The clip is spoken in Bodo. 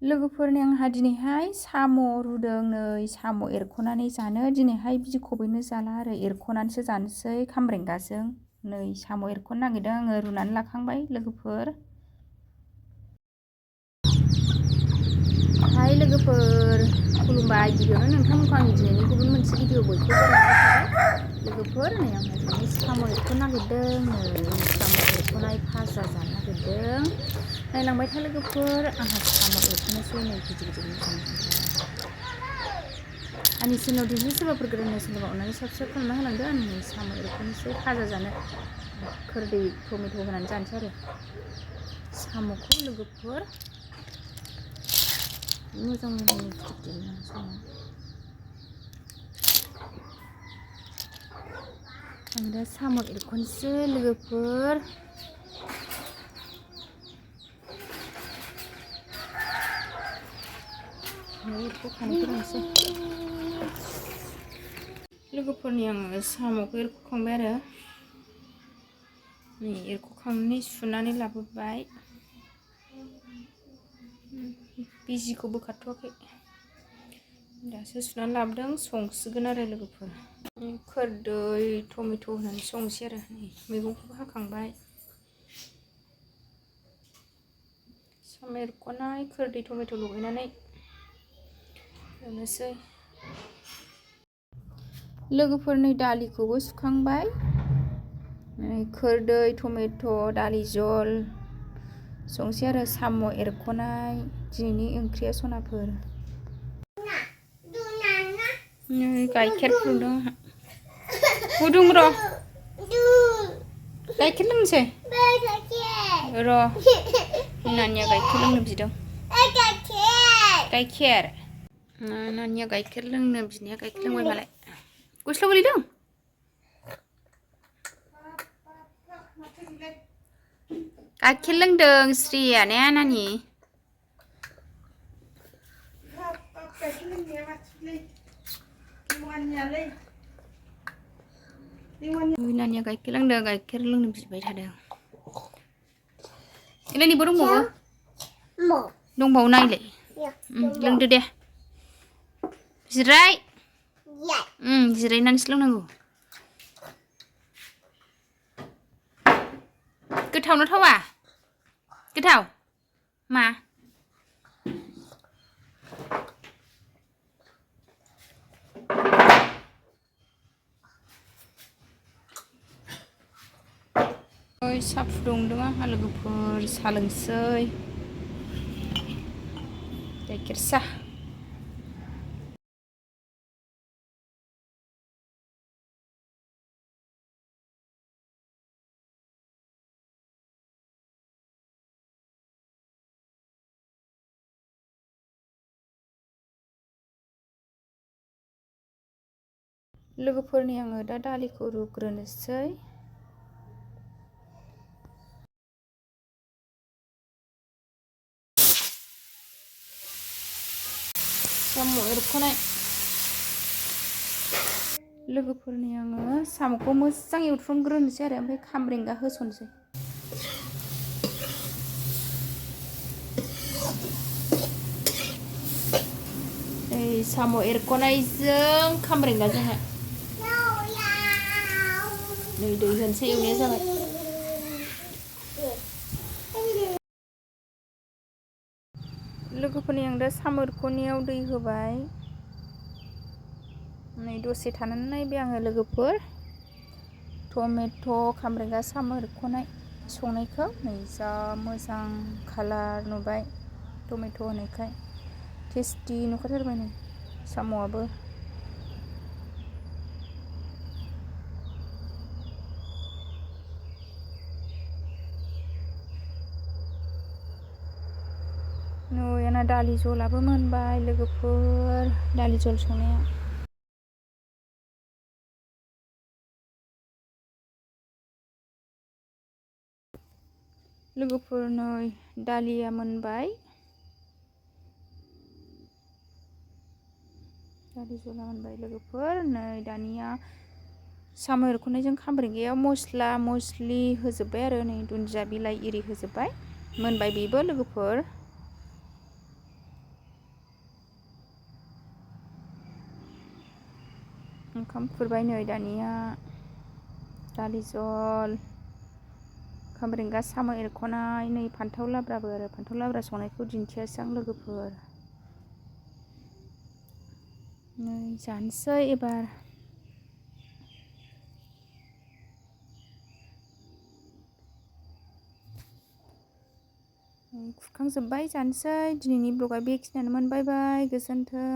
लोगोफोरनि आंहा दिनैहाय साम' रुदों नै साम' एरख'नानै जानो दिनैहाय बिदि खबैनो जाला आरो एरख'नानैसो जानोसै खामब्रेंगाजों नै साम' एरख'नो नागिरदों आङो रुनानै लाखांबाय लोगोफोर। हाय लोगोफोर खुलुमबाय गिबियावनो नोंथांमोनखौ आंनि दिनैनि गुबुन मोनसे भिडिअ बयखौबो बरायनाय थाबाय लोगोफोर नै आंहा दिनै साम' एरख'नो नागिरदों नै साम' एरख'नाय फाजा जानो नागिरदों नायलांबाय था लोगोफोर आंहा साम' एरख'नोसै नै गिदिर गिदिर मोजां मोजांथार आंनि चेनेलाव दिनै सोरबाफोर गोदान सोरबा अननानै साबस्क्राइब खालामना होलांदो आं नै साम' एरख'नोसै फाजा जानो खोरदै टमेट' होनानै जानोसै आरो साम'खौ लोगोफोर मोजां मोजां गिदिर गिदिर साम' आं दा साम' एरख'नोसै लोगोफोर एरख'खानोसै लोगोफोरनि आङो साम'खौ एरख'खांबाय आरो नै एरख'खांनानै सुनानै लाबोबाय बिजिखौ बोखारथ'वाखै दासो सुनानै लाबोदों संसिगोन आरो लोगोफोर खोरदै टमेट' होनानै संसै आरो नै मैगंखौबो हाखांबाय साम' एरख'नाय खोरदै टमेट' लगायनानै एवनोसै लोगोफोरनि दालिखौबो सुखांबाय खोरदै टमेट' दालि जल संसै आरो साम' एरख'नाय दिनैनि ओंख्रिया सनाफोर नै गाइखेर फुदुंदों फुदुं र' गाइखेर लोंनोसै र' नानिया गाइखेर लोंनो बिदों गाइखेर नानिया गाइखेर लोंनो बिनाया गाइखेर लोंबाय मालाय गस्ला गोलैदों गाइखेर लोंदों श्रिया ने नानि नानिया गाइखेर लोंदों गाइखेर लोंनो बिबाय थादों एलायनिबो दंबावो नायलाय लोंदो दे जिराय जिरायनानैसो लोंनांगौ गोथाव ना थावा गोथाव मा साहा फुदुंदों आंहा लोगोफोर साहा लोंसै गाइखेर साहा लोगोफोरनि आङो दा दालिखौ रुग्रोनोसै साम' एरख'नाय लोगोफोरनि आङो साम'खौ मोजां एवथ्रमग्रोनोसै आरो ओमफ्राय खामब्रेंगा होसनसै साम' एरख'नायजों खामब्रेंगाजोंहाय नै दै होनोसै एवनाया जाबाय लोगोफोरनि आं दा साम' एरख'नायाव दै होबाय नै दसे थानानै नायबाय आङो लोगोफोर टमेट' खामब्रेंगा साम' एरख'नाय संनायखौ नै जा मोजां कालार नुबाय टमेट' होनायखाय टेस्टि नुखाथारबाय नै साम'आबो नै आंना दालि जलाबो मोनबाय लोगोफोर दालि जल संनाया लोगोफोर नै दालिया मोनबाय दालि जला मोनबाय लोगोफोर नै दानिया साम' एरख'नायजों खामब्रेंगायाव मस्ला मस्लि होजोब्बाय आरो नै दुन्दिया बिलाइ इरि होजोब्बाय मोनबाय बेबो लोगोफोर ओंखाम खुरबाय नै दानिया दालि जल खामब्रेंगा साम' एरख'नाय नै फान्थाव लाब्राबो आरो फान्थाव लाब्रा संनायखौ दिन्थियासै आं लोगोफोर। नै जानोसै एबार। खुरखांजोब्बाय जानोसै। दिनैनि ब्लगा बेखिनियानोमोन। बाय बाय गोजोन्थों।